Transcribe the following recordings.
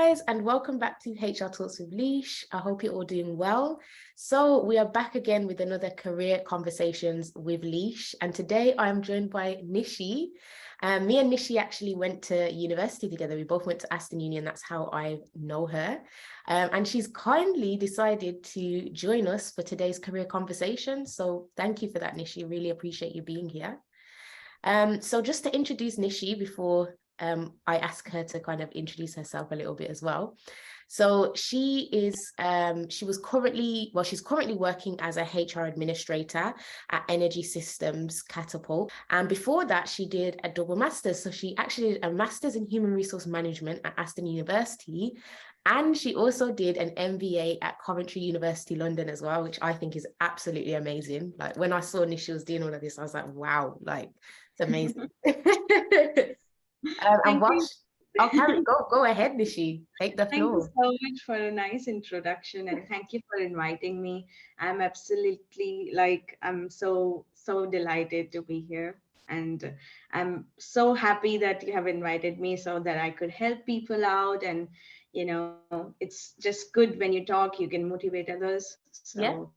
guys, and welcome back to HR Talks with Leash. I hope you're all doing well. So we are back again with another career conversations with Leash, and today I'm joined by Nishi. Me and Nishi actually went to university together. We both went to Aston Uni, and that's how I know her. And she's kindly decided to join us for today's career conversation. So thank you for that, Nishi. Really appreciate you being here. So just to introduce Nishi before I ask her to kind of introduce herself a little bit as well. So she's currently working as a HR administrator at Energy Systems Catapult. And before that, she did a double master's. So she actually did a master's in Human Resource Management at Aston University. And she also did an MBA at Coventry University London as well, which I think is absolutely amazing. Like when I saw Nishi was doing all of this, I was like, wow, like it's amazing. Thank you. Go ahead, Nishi. Take the Thank you floor. so much for a nice introduction, and thank you for inviting me. I'm absolutely I'm so delighted to be here, and I'm so happy that you have invited me so that I could help people out. And it's just good when you talk, you can motivate others. Yeah. So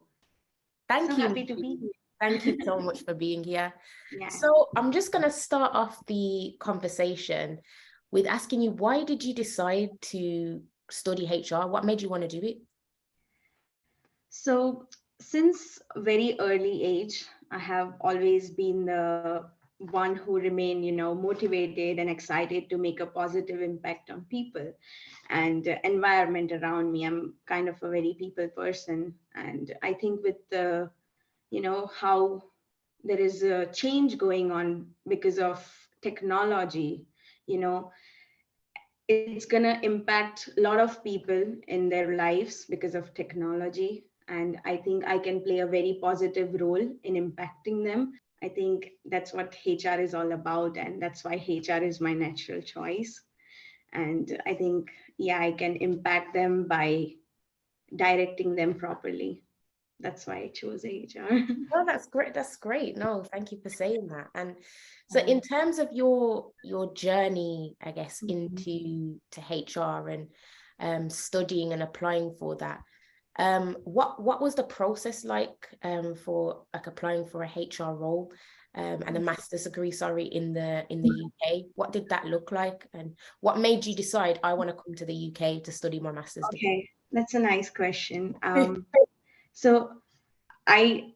Thank you, happy to Nishi. be here. Thank you so much for being here. Yeah. So I'm just going to start off the conversation with asking you, why did you decide to study HR? What made you want to do it? So since very early age, I have always been the one who remain, motivated and excited to make a positive impact on people and environment around me. I'm kind of a very people person, and I think with the, how there is a change going on because of technology, you know, it's going to impact a lot of people in their lives because of technology. And I think I can play a very positive role in impacting them. I think that's what HR is all about. And that's why HR is my natural choice. And I think, yeah, I can impact them by directing them properly. That's why I chose HR. Oh, that's great. That's great. No, thank you for saying that. And so in terms of your journey, I guess, into HR and studying and applying for that, what was the process like for like applying for a HR role and a master's degree, sorry, in the UK? What did that look like, and what made you decide I want to come to the UK to study my master's degree? Okay, that's a nice question. So I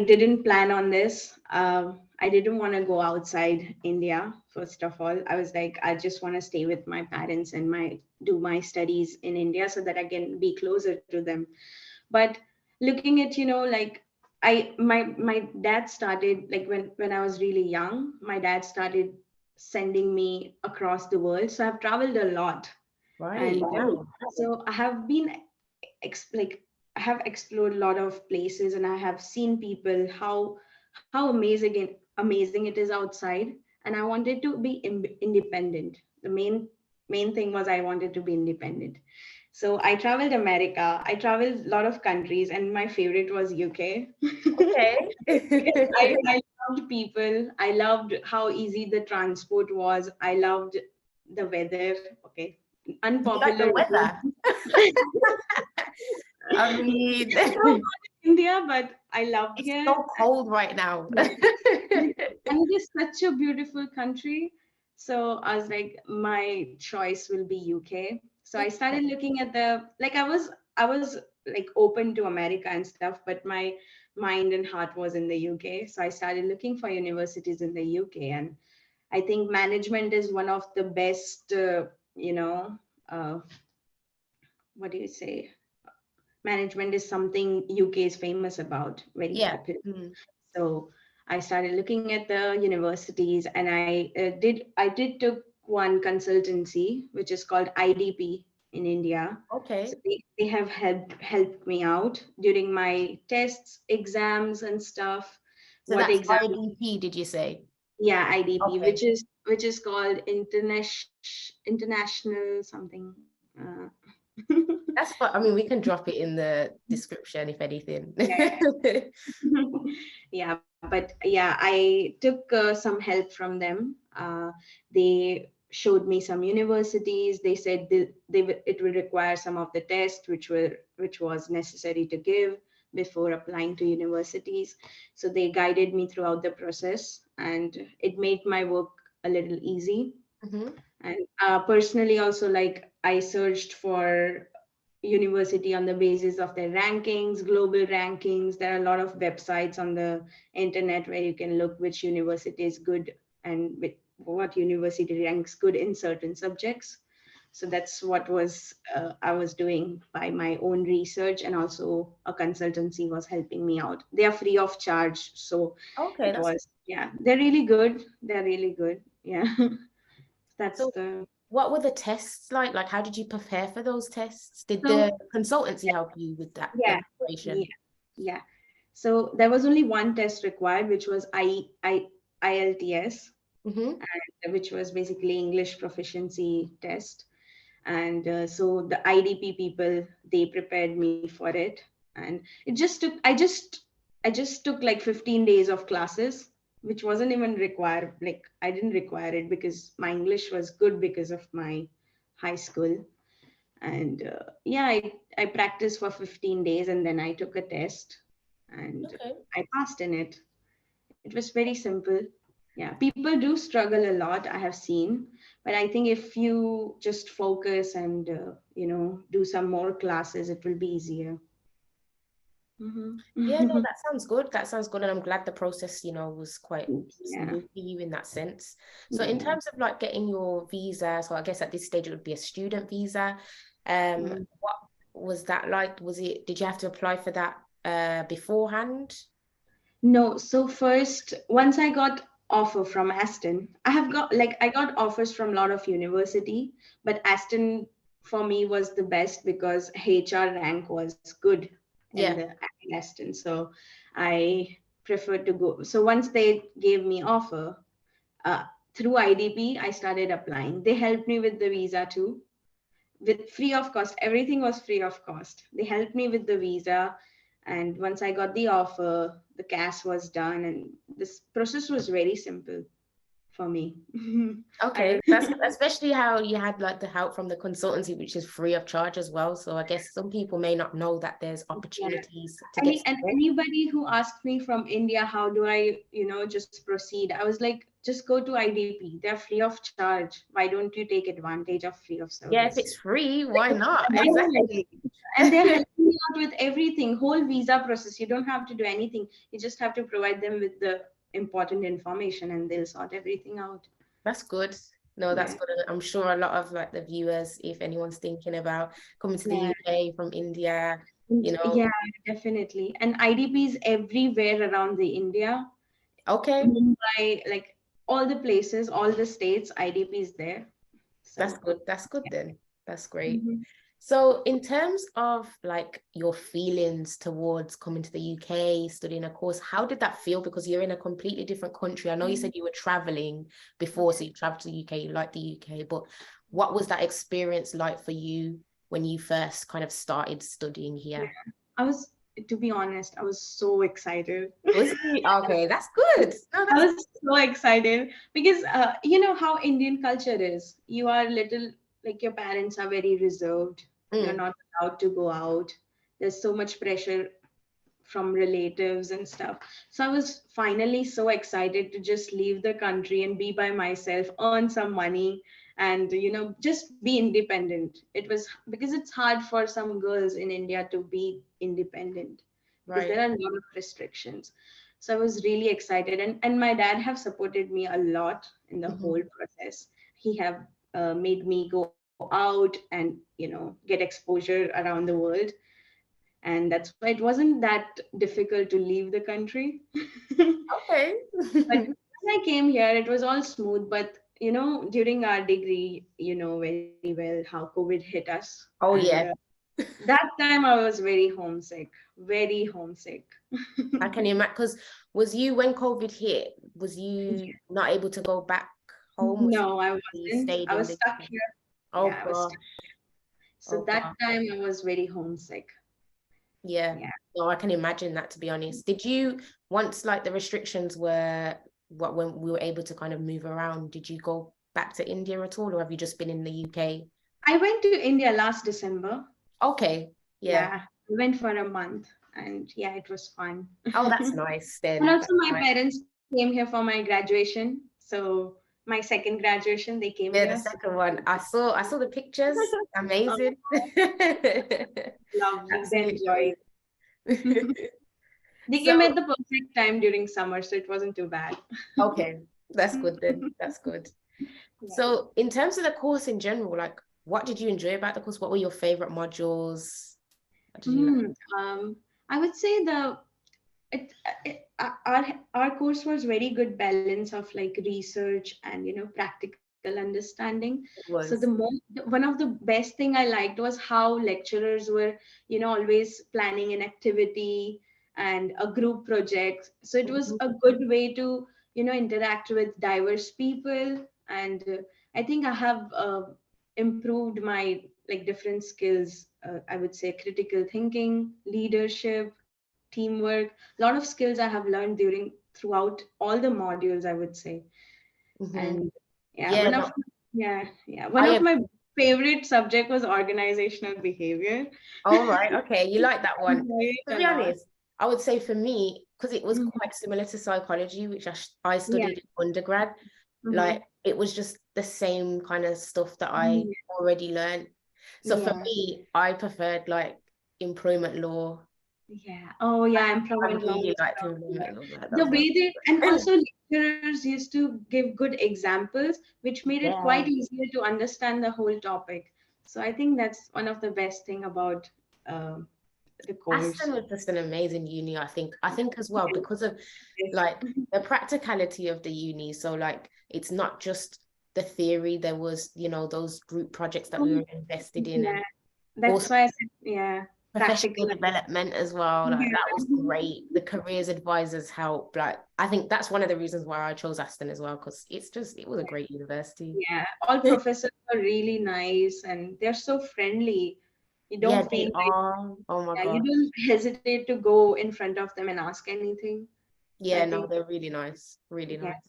didn't plan on this. I didn't want to go outside India. First of all, I was like, I just want to stay with my parents and do my studies in India so that I can be closer to them. But looking at, like my dad started, like when I was really young, my dad started sending me across the world. So I've traveled a lot. Right. And Wow. so I have been like I have explored a lot of places, and I have seen people how amazing it is outside. And I wanted to be independent. The main thing was I wanted to be independent. So I traveled America. I traveled a lot of countries, and my favorite was UK. Okay. Because I loved people. I loved how easy the transport was. I loved the weather. Okay, You like the unpopular weather? opinion. I mean, It's so hot in India, but I loved it's here. so cold right now. Yeah. And it is such a beautiful country. So I was like, my choice will be UK. So I started looking at I was like open to America and stuff, but my mind and heart was in the UK. So I started looking for universities in the UK, and I think management is one of the best, uh, what do you say? Management is something UK is famous about, very Yeah. popular. So I started looking at the universities, and I did took one consultancy which is called IDP in India. So Okay. they have helped me out during my tests, exams, and stuff. So What that's exam? IDP, did you say? Yeah, IDP, Okay. which is called international something. That's what I mean. We can drop it in the description if anything. Yeah. Yeah, but yeah, I took some help from them. They showed me some universities. They said it will require some of the tests which was necessary to give before applying to universities. So they guided me throughout the process, and it made my work a little easy. Mm-hmm. And personally also, like, I searched for university on the basis of their rankings, global rankings. There are a lot of websites on the internet where you can look which university is good and what university ranks good in certain subjects. So that's what was I was doing by my own research, and also a consultancy was helping me out. They are free of charge, so Okay, it that's was, yeah, they're really good. They're really good. Yeah, that's so. the What were the tests like? Like, how did you prepare for those tests? Did so the consultancy help you with that, the yeah, preparation? yeah, yeah. So there was only one test required, which was IELTS, Mm-hmm. and which was basically English proficiency test. And so the IDP people, they prepared me for it, and it just took. I just took like 15 days of classes, which wasn't even required. Like, I didn't require it because my English was good because of my high school. And yeah, I practiced for 15 days, and then I took a test, and Okay. I passed in it. It was very simple. Yeah, people do struggle a lot, I have seen, but I think if you just focus and do some more classes, it will be easier. Yeah, no, Hmm. that sounds good. That sounds good. And I'm glad the process, was quite Yeah, smooth for you in that sense. So in yeah. terms of like getting your visa, so I guess at this stage it would be a student visa. What was that like? Did you have to apply for that beforehand? No, so first, once I got offer from Aston, I got offers from a lot of university, but Aston for me was the best because HR rank was good in Yeah. the at Aston. So I preferred to go. So once they gave me offer, uh, through IDP, I started applying. They helped me with the visa too, with free of cost. Everything was free of cost. They helped me with the visa, and once I got the offer, the CAS was done, and this process was very simple for me. I Okay, don't. that's especially how you had like the help from the consultancy, which is free of charge as well. So I guess some people may not know that there's Yeah. opportunities to get And started. anybody who asked me from India, how do I, just proceed? I was like, just go to IDP. They're free of charge. Why don't you take advantage of free of Yeah, if service? it's free, why not? Yeah. Exactly. And they're helping you out with everything, whole visa process. You don't have to do anything. You just have to provide them with the important information, and they'll sort everything out. That's good. No, that's Yeah. good. And I'm sure a lot of like the viewers, if anyone's thinking about coming to the Yeah. UK from India, And you know, yeah, definitely. And IDPs everywhere around the India, okay, Mumbai, like all the places, all the states, IDPs there. that's So good. That's good then. That's great. mhm. So, in terms of like your feelings towards coming to the UK, studying a course, how did that feel? Because you're in a completely different country. I know you said you were traveling before, so you traveled to the UK, you like the UK, but what was that experience like for you when you first kind of started studying Yeah. here? I was, to be honest, I was so excited. Was it? Okay, that's good. No, I that's was so excited because you know how Indian culture is. You are little, like, your parents are very reserved. You're mm, not allowed to go out. There's so much pressure from relatives and stuff. So I was finally so excited to just leave the country and be by myself, earn some money, and just be independent. It was because it's hard for some girls in India to be independent because right. there are a lot of restrictions. So I was really excited, and my dad have supported me a lot in the whole Mhm. process. He have made me go out and get exposure around the world, and that's why it wasn't that difficult to leave the country. Okay. But when I came here, it was all smooth. But during our degree, very well how COVID hit us, Oh and yeah, that time I was very homesick, very homesick. I can imagine. Because was you when COVID hit? Was you not able to go back home? Was No, I you wasn't. stayed I in was the? stuck here. Oh Yeah, I was stuck. gosh. So Oh that gosh. time I was very homesick. Yeah. Yeah. No, I can imagine that, to be honest. Did you, once like the restrictions were when we were able to kind of move around, did you go back to India at all, or have you just been in the UK? I went to India last December. Okay, yeah. Yeah, I went for a month, and yeah, it was fun. Oh, that's nice And then. also, That's my nice. parents came here for my graduation. So my second graduation, they came Yeah, the here. second one. I saw the pictures. Oh, Amazing. lovely. They enjoyed. Absolutely great. They came So, at the perfect time during summer, so it wasn't too bad. okay, that's good then. That's good. Yeah. So, in terms of the course in general, like, what did you enjoy about the course? What were your favorite modules? What did you like? Mm, I would say it, our course was very good balance of like research and practical understanding. It So was. one of the best thing I liked was how lecturers were always planning an activity and a group project. So it was Mhm. a good way to interact with diverse people. And I think I have improved my like different skills. I would say critical thinking, leadership, teamwork, a lot of skills I have learned throughout all the modules, I would say. Mhm. And yeah, Yeah, no, one I of have. my favorite subject was organizational behavior. All right, okay, you like that one. Enjoy To it be a lot. honest, I would say for me, because it was Mhm. quite similar to psychology, which I Yeah. studied in undergrad, Hmm. like it was just the same kind of stuff that I Yeah. already learned. So for Yeah. me, I preferred like employment law. Yeah. Oh, yeah. I Employment law really was liked popular. employment law. Like, that The was way they, and my also lecturers used to give good examples, which made it yeah. quite easier to understand the whole topic. So I think that's one of the best thing about um the course. Aston was just an amazing uni, I think. I think as well Yes. because of Yes. like the practicality of the uni. So like it's not just the theory, there was, those group projects that we were invested in Yeah. and That's also why I said, yeah, professional practical. development as well. Like that was Yeah. great. The careers advisors help. Like I think that's one of the reasons why I chose Aston as well, because it was a great university. Yeah. All professors are really nice and they're so friendly. You Yeah, don't feel they like, are. Oh my yeah, you God. don't hesitate to go in front of them and ask anything. So I Yeah, no, think, they're really nice. Really yeah. nice.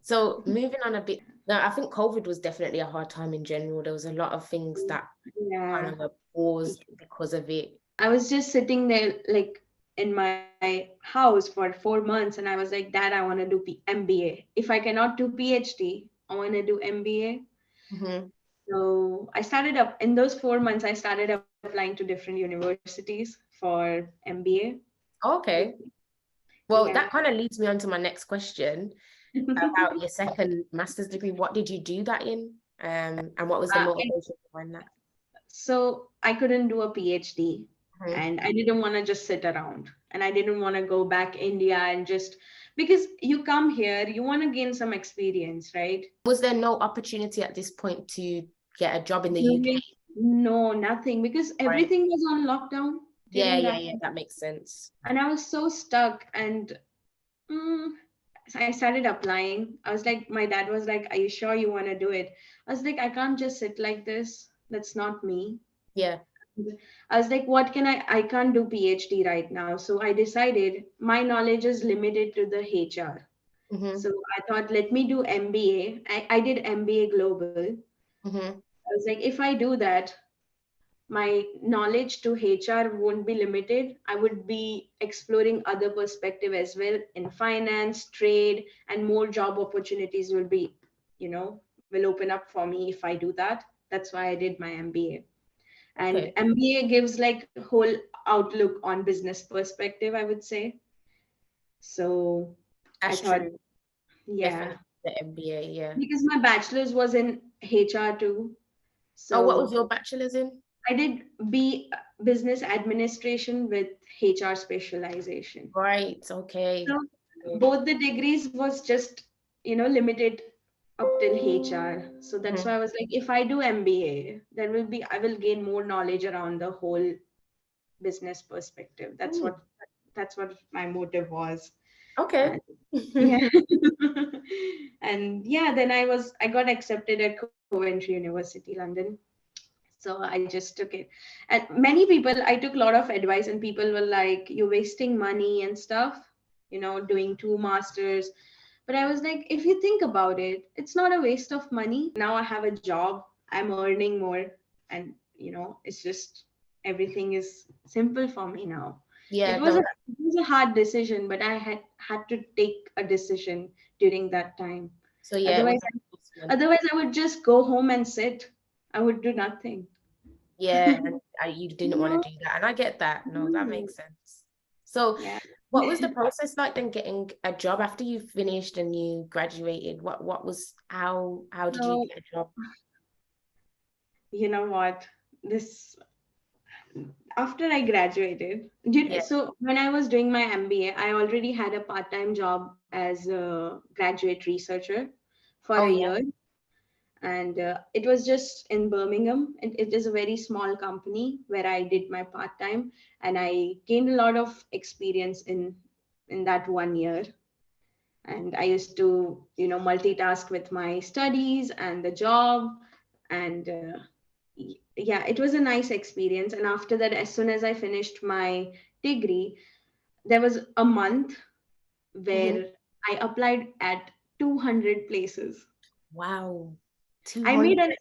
So moving on a bit, now I think COVID was definitely a hard time in general. There was a lot of things that kind Yeah. of were paused because of it. I was just sitting there like in my house for 4 months and I was like, Dad, I want to do MBA. If I cannot do PhD, I want to do MBA. Hmm. So I started up in those 4 months, I started applying to different universities for MBA. Okay. Well, Yeah. that kind of leads me on to my next question about your second master's degree. What did you do that in? And what was the And motivation behind that? so I couldn't do a PhD Mhm. and I didn't want to just sit around and I didn't want to go back India and just because you come here, you want to gain some experience, right? Was there no opportunity at this point to get a job in the UK? During, no, nothing because Right. everything was on lockdown Yeah, during yeah, that yeah, time. that makes sense. And I was so stuck and mm, so I started applying. I was like, my dad was like, are you sure you want to do it? I was like, I can't just sit like this. That's not me. Yeah. I was like, what can I can't do PhD right now. So I decided my knowledge is limited to the HR. Hmm. So I thought, let me do MBA. I did MBA Global. Hmm. I was like, if I do that, my knowledge to HR won't be limited. I would be exploring other perspective as well in finance, trade, and more job opportunities will be, will open up for me if I do that. That's why I did my MBA. And Okay. MBA gives like whole outlook on business perspective, I would say. So I That's thought, true. yeah, Definitely the MBA, yeah. because my bachelor's was in HR too. Oh, what was So your bachelor's in? I did B business administration with HR specialization. Right, okay. So both the degrees was just, limited up till HR. So that's Mhm. why I was like, if I do MBA, I will gain more knowledge around the whole business perspective. Mm, That's what my motive was. okay. And yeah. And yeah, then I got accepted at Coventry University London. So I just took it. And many people, I took a lot of advice, and people were like, you're wasting money and stuff, doing two masters. But I was like, if you think about it, it's not a waste of money. Now I have a job, I'm earning more, and it's just everything is simple for me now. Yeah, It was a no. it was a hard decision, but I had to take a decision during that time. So yeah, it was Otherwise, an adjustment. otherwise I would just go home and sit. I would do nothing. Yeah, and you didn't want No, to do that. And I get that. No, that no. makes sense. So Yeah. what was the process like then getting a job after you finished and you graduated? What was how did you So get a job? you know what? This After I graduated, Yeah. so when I was doing my MBA, I already had a part-time job as a graduate researcher for Oh a yeah. year, and it was just in Birmingham. It is a very small company where I did my part-time, and I gained a lot of experience in that 1 year. And I used to, multitask with my studies and the job, and yeah, it was a nice experience. And after that, as soon as I finished my degree, there was a month Hmm. where I applied at 200 places. Wow. I made 200. an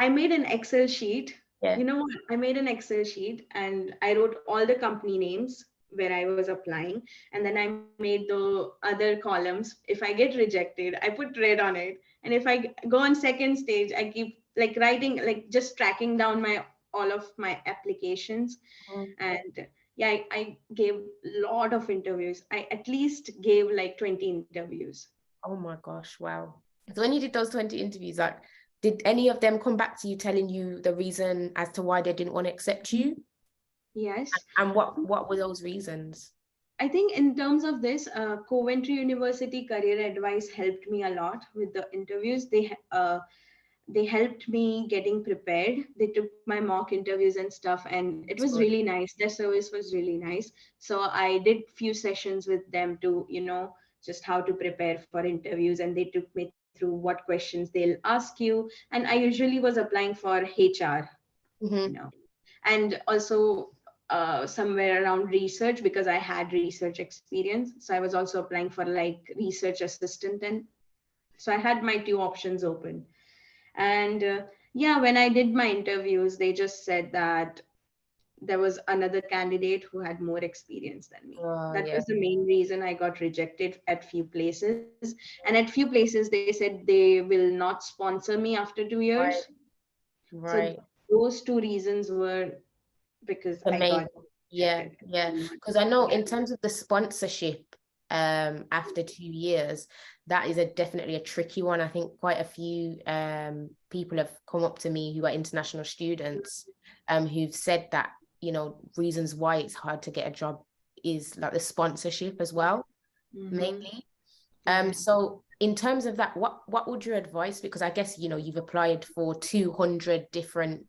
I made an Excel sheet. Yeah. You know what? I made an Excel sheet and I wrote all the company names where I was applying, and then I made the other columns. If I get rejected, I put red on it, and if I go on second stage, I keep like writing, like just tracking down my all of my applications. Mhm. And yeah, I gave a lot of interviews. I at least gave like 20 interviews. Oh my gosh, wow. So when you did those 20 interviews, like, did any of them come back to you telling you the reason as to why they didn't want to accept you? Yes. And what were those reasons? I think in terms of this, Coventry University Career Advice helped me a lot with the interviews. They helped me getting prepared. They took my mock interviews and stuff, and it It's was good. really nice. Their service was really nice. So I did few sessions with them to, just how to prepare for interviews, and they took me through what questions they'll ask you. And I usually was applying for HR, you Hmm. know and also somewhere around research, because I had research experience, so I was also applying for like research assistant. And so I had my two options open. And yeah, when I did my interviews, they just said that there was another candidate who had more experience than me. Oh That yeah. was the main reason I got rejected at few places. And at few places they said they will not sponsor me after 2 years. Right. So Right. those two reasons were because The I main, got yeah, rejected. yeah. Not- Because I know Yeah. in terms of the sponsorship, after 2 years, that is a definitely a tricky one. I think quite a few people have come up to me who are international students, who've said that, reasons why it's hard to get a job is like the sponsorship as well, Mm-hmm. mainly. Yeah. So in terms of that, what would your advice be? Because I guess, you've applied for 200 different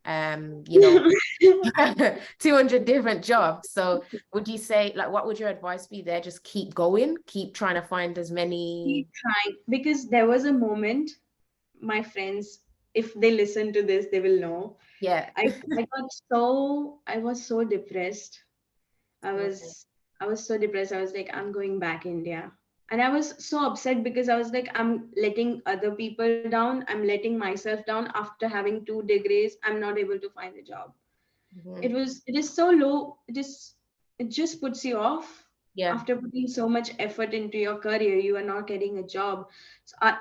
200 different jobs. So would you say, like, what would your advice be there? Just keep going, keep trying to find as many. Keep trying, because there was a moment, my friends, if they listen to this, they will know. Yeah. I was so depressed. I Right. was I was so depressed. I was like, I'm going back India. And I was so upset because I was like, I'm letting other people down. I'm letting myself down after having two degrees. I'm not able to find a job. Mhm. It is so low. It just puts you off. Yeah. After putting so much effort into your career, you are not getting a job.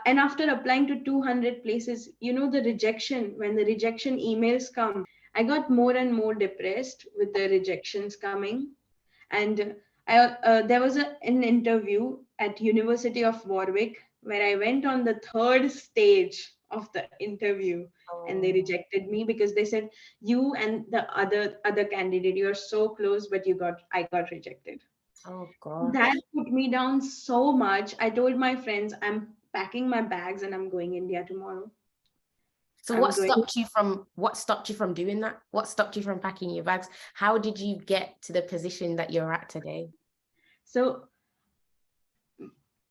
And after applying to 200 places, the rejection, when the rejection emails come, I got more and more depressed with the rejections coming. And there was an interview at University of Warwick where I went on the third stage of the interview, and they Oh, rejected me because they said, you and the other candidate, you are so close, but I got rejected. oh That gosh. put me down so much. I told my friends, I'm packing my bags and I'm going India tomorrow. So I'm going. what stopped you from doing that? What stopped you from packing your bags? How did you get to the position that you're at today? So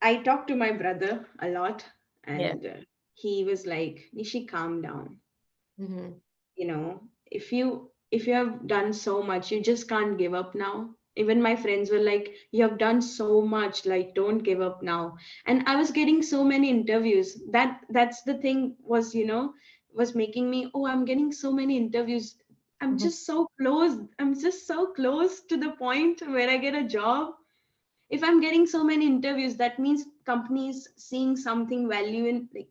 I talked to my brother a lot, Yeah. and he was like, Nishi, calm down. Hmm. If you have done so much, you just can't give up now. Even my friends were like, you have done so much, like don't give up now. And I was getting so many interviews. That's the thing was, was making me, oh, I'm getting so many interviews. I'm Mhm. just so close. I'm just so close to the point where I get a job. If I'm getting so many interviews, that means companies seeing something value in, like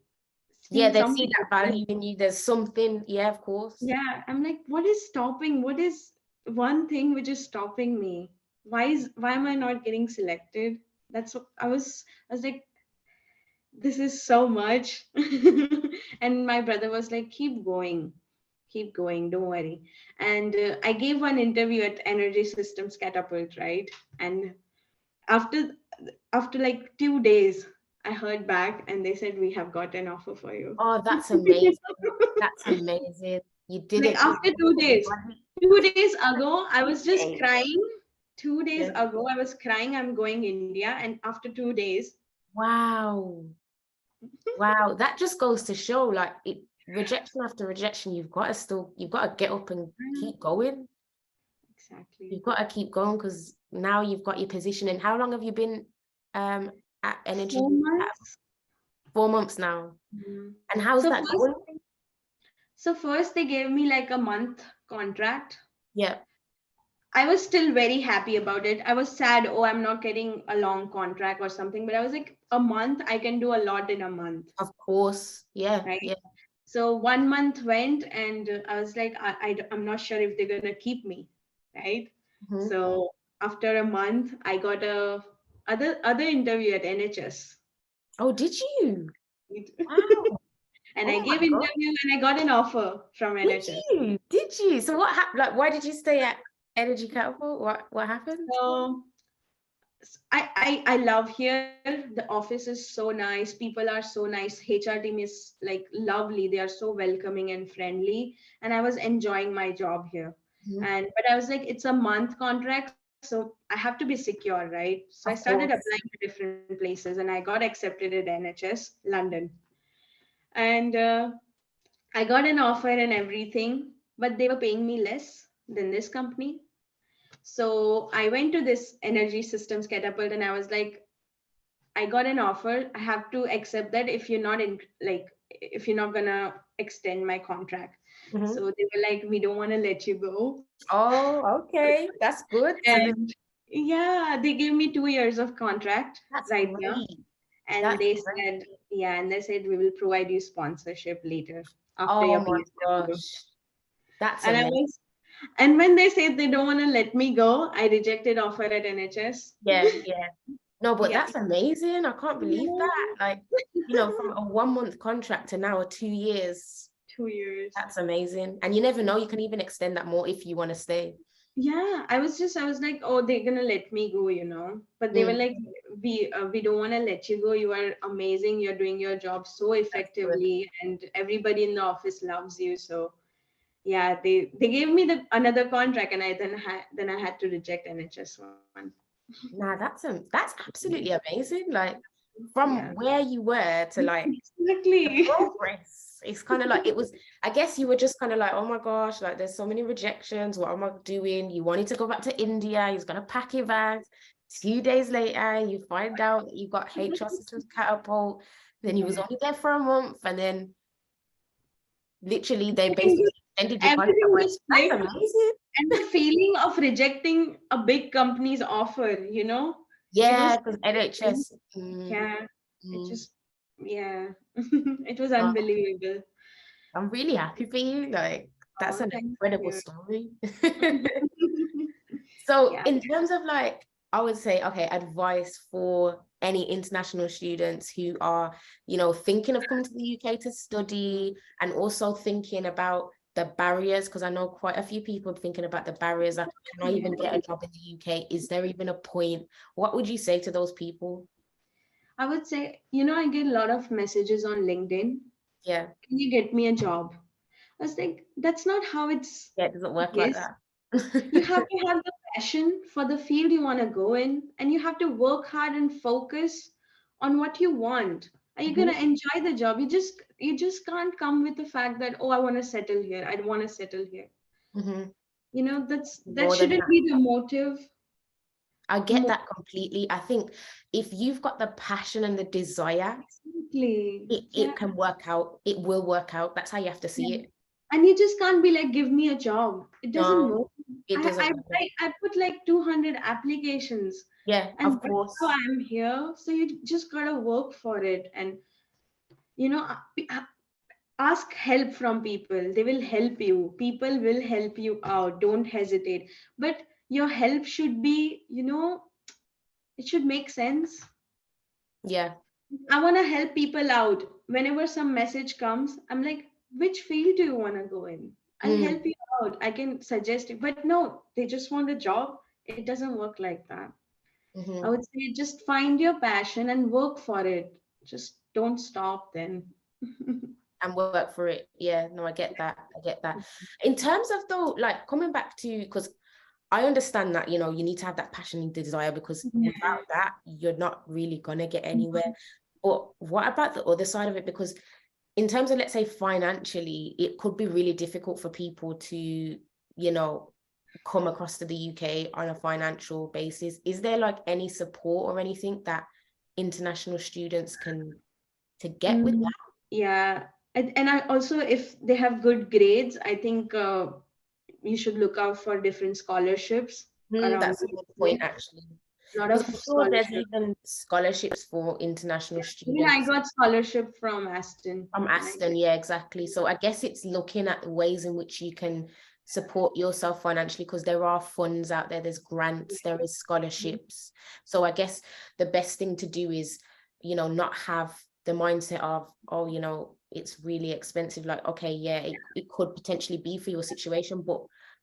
Yeah, seeing they see something. that value in you. There's something, yeah, of course. Yeah, I'm like, what is stopping? What is one thing which is stopping me? Why am I not getting selected? That's what I was like, this is so much. And my brother was like, keep going, don't worry. And I gave one interview at Energy Systems Catapult, right? And after after like 2 days, I heard back and they said we have got an offer for you. Oh, that's amazing. That's amazing. You did Like it. after 2 days, 2 days ago, I was just crying. 2 days Yeah. ago, I was crying. I'm going India, and after 2 days, Wow. Wow. That just goes to show like rejection after rejection, you've got to get up and keep going. exactly You've got to keep going because now you've got your position. And how long have you been at Energy? 4 months. 4 months now. Mhm. And how's So that first, going? so first they gave me like a month contract. Yeah, I was still very happy about it. I was sad, oh, I'm not getting a long contract or something, but I was like, a month, I can do a lot in a month, of course. Yeah, right? yeah. So 1 month went, and I was like, I'm not sure if they're gonna keep me, right? Mhm. So after a month, I got a other interview at NHS, Oh, did you? Wow. and I Oh my gave God. interview and I got an offer from Did NHS. you? Did you? So what happened? Like, why did you stay at Energy Catapult? What happened? So I love here. The office is so nice. People are so nice. HR team is like lovely. They are so welcoming and friendly. And I was enjoying my job here. Mhm. But I was like, it's a month contract, so I have to be secure, right? So I Of started applying course. to different places, and I got accepted at NHS London. And I got an offer and everything, but they were paying me less than this company. So I went to this Energy Systems Catapult, and I was like, I got an offer. I have to accept that if you're not in, like, if you're not gonna extend my contract. Mhm. So they were like, we don't want to let you go. Oh, okay. That's good. So And yeah, they gave me 2 years of contract that's right now. great. And That's they great. said, yeah, and they said we will provide you sponsorship later after Oh your my PSW. gosh. That's And I amazing. was, and when they said they don't want to let me go, I rejected offer at NHS. Yeah, yeah. No, but Yeah. that's amazing. I can't believe Yeah. that. Like, from a 1 month contract to now a 2 years. 2 years. That's amazing. And you never know, you can even extend that more if you want to stay. Yeah, I was like, oh, they're gonna let me go, But they were Mm, like, we don't want to let you go. You are amazing. You're doing your job so that's good. effectively, and everybody in the office loves you. So yeah, they gave me the another contract, and I had to reject NHS one. Nah, that's absolutely amazing. Like Yeah, from where you were to like the exactly. progress. It's kind of like it was, I guess you were just kind of like, oh my gosh, like there's so many rejections. What am I doing? You wanted to go back to India, he's gonna pack your bags. 2 days later, you find out that you got HR systems catapult. Then you was Yeah. only there for a month, and then literally they Everything basically just extended your contract. everything Like, just that's clicked, amazing. and the feeling of rejecting a big company's offer, it Yeah, was because NHS. yeah, it Mm. just yeah, it was No, unbelievable. I'm really happy for you. Like, that's Oh, an thank incredible you. story. So, Yeah. in terms of like, I would say, okay, advice for any international students who are, thinking of coming to the UK to study and also thinking about the barriers, because I know quite a few people are thinking about the barriers. Like, can I Yeah. even get a job in the UK? Is there even a point? What would you say to those people? I would say, I get a lot of messages on LinkedIn. Yeah, Can you get me a job? I was like, that's not how yeah, it doesn't work like is. that. You have to have the passion for the field you want to go in, and you have to work hard and focus on what you want. Are you going Mhm, to enjoy the job? You just can't come with the fact that, oh, I want to settle here. I want to settle here. mhm. That More than shouldn't that. be the motive. I get that completely. I think if you've got the passion and the desire, Exactly. it can work out. It will work out. That's how you have to see it. And you just can't be like, give me a job. It doesn't No, work. it doesn't work. I put like 200 applications, Yeah, and of that's course. how I'm here. So you just gotta work for it, and you know, ask help from people. They will help you. People will help you out. Don't hesitate. But your help should be, it should make sense. Yeah. I want to help people out. Whenever some message comes, I'm like, which field do you want to go in? I'll Mm, help you out. I can suggest it. But no, they just want a job. It doesn't work like that. I mhm. would say just find your passion and work for it. Just don't stop then. And work for it. Yeah, no, I get that. I get that. In terms of though, like coming back to, because I understand that, you know, you need to have that passion and desire, because Yeah. without that, you're not really gonna get anywhere. But what about the other side of it? Because in terms of, let's say, financially, it could be really difficult for people to, you know, come across to the UK on a financial basis. Is there like any support or anything that international students can to get with Mm, that? yeah. And I also, if they have good grades, I think you should look out for different scholarships around That's a the good point, UK. actually. A lot Because of I'm sure there's scholarships. even scholarships for international Even I students. got scholarship from Aston. From When I Aston, yeah, exactly. So I guess it's looking at the ways in which you can support yourself financially, because there are funds out there, there's grants, there is scholarships. So I guess the best thing to do is, you know, not have the mindset of, oh, you know, it's really expensive. Like, okay, yeah, it could potentially be for your situation, but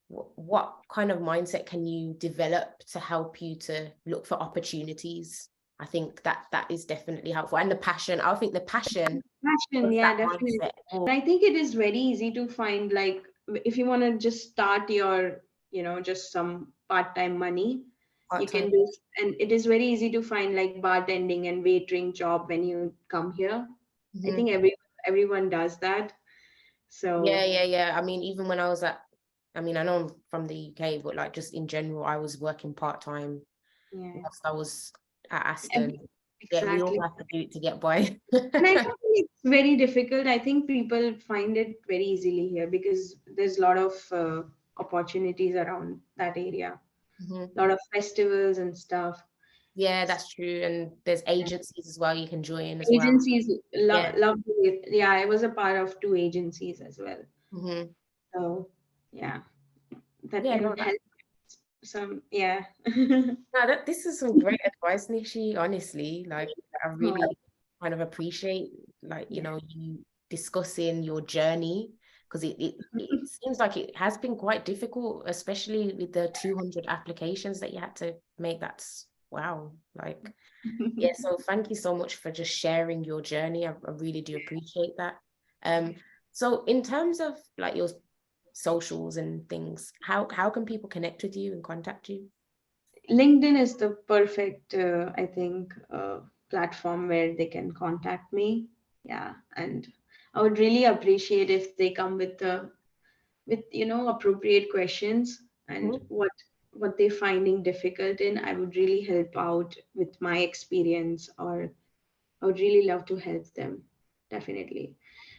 what kind of mindset can you develop to help you to look for opportunities? I think that is definitely helpful. And the passion, I think the passion passion, is yeah, that definitely. mindset. And I think it is very easy to find, like, if you want to just start your, just some part-time money, you Part-time. can do, and it is very easy to find like bartending and waitering job when you come here. I Mhm. think everyone does that. Yeah, So yeah, yeah. I mean, even when I was at, I mean, I know I'm from the UK, but like just in general, I was working part-time yeah, whilst I was at ev- Aston. Yeah, we all exactly. have to do it to get by. And I don't think it's very difficult. I think people find it very easily here because there's a lot of opportunities around that area, Mhm. a lot of festivals and stuff. Yeah, that's true. And there's agencies as well you can join as well. Agencies Yeah. love it. Yeah, I was a part of two agencies as well. Mhm. So yeah, that Yeah, can no, help some. Yeah. no, this is some great advice, Nishi, honestly. Like, I Oh, really kind of appreciate, like, you yeah. know, you discussing your journey, because it seems like it has been quite difficult, especially with the 200 applications that you had to make. That's wow. Like, yeah, so thank you so much for just sharing your journey. I really do appreciate that. Um, so in terms of like your socials and things, how can people connect with you and contact you? LinkedIn is the perfect, I think, platform where they can contact me. Yeah, and I would really appreciate if they come with appropriate questions and Mhm. what they're finding difficult in. I would really help out with my experience, or I would really love to help them, definitely.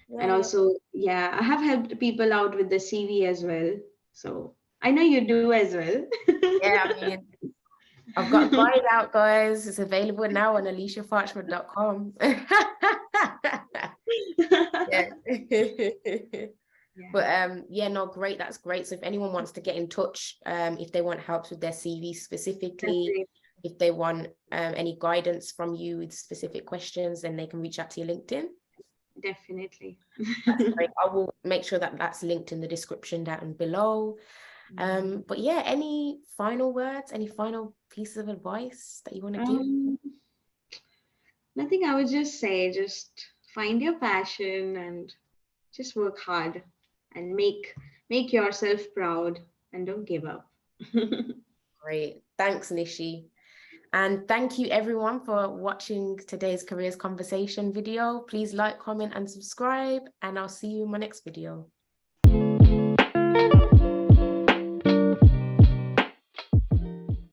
Yeah, And yeah. also, yeah, I have helped people out with the CV as well. So I know you do as well. Yeah, I mean, I've got a guide out, guys. It's available now on aliciafarchman.com. Yeah. Yeah, But yeah, no, great. That's great. So if anyone wants to get in touch, if they want help with their CV specifically, definitely. if they want any guidance from you with specific questions, then they can reach out to your LinkedIn. Definitely. That's great. I will make sure that that's linked in the description down below. But yeah, any final words, any final pieces of advice that you want to give? Um, Nothing. I would just say, just find your passion and just work hard and make yourself proud and don't give up. Great. Thanks, Nishi. And thank you everyone for watching today's careers conversation video. Please like, comment, and subscribe, and I'll see you in my next video.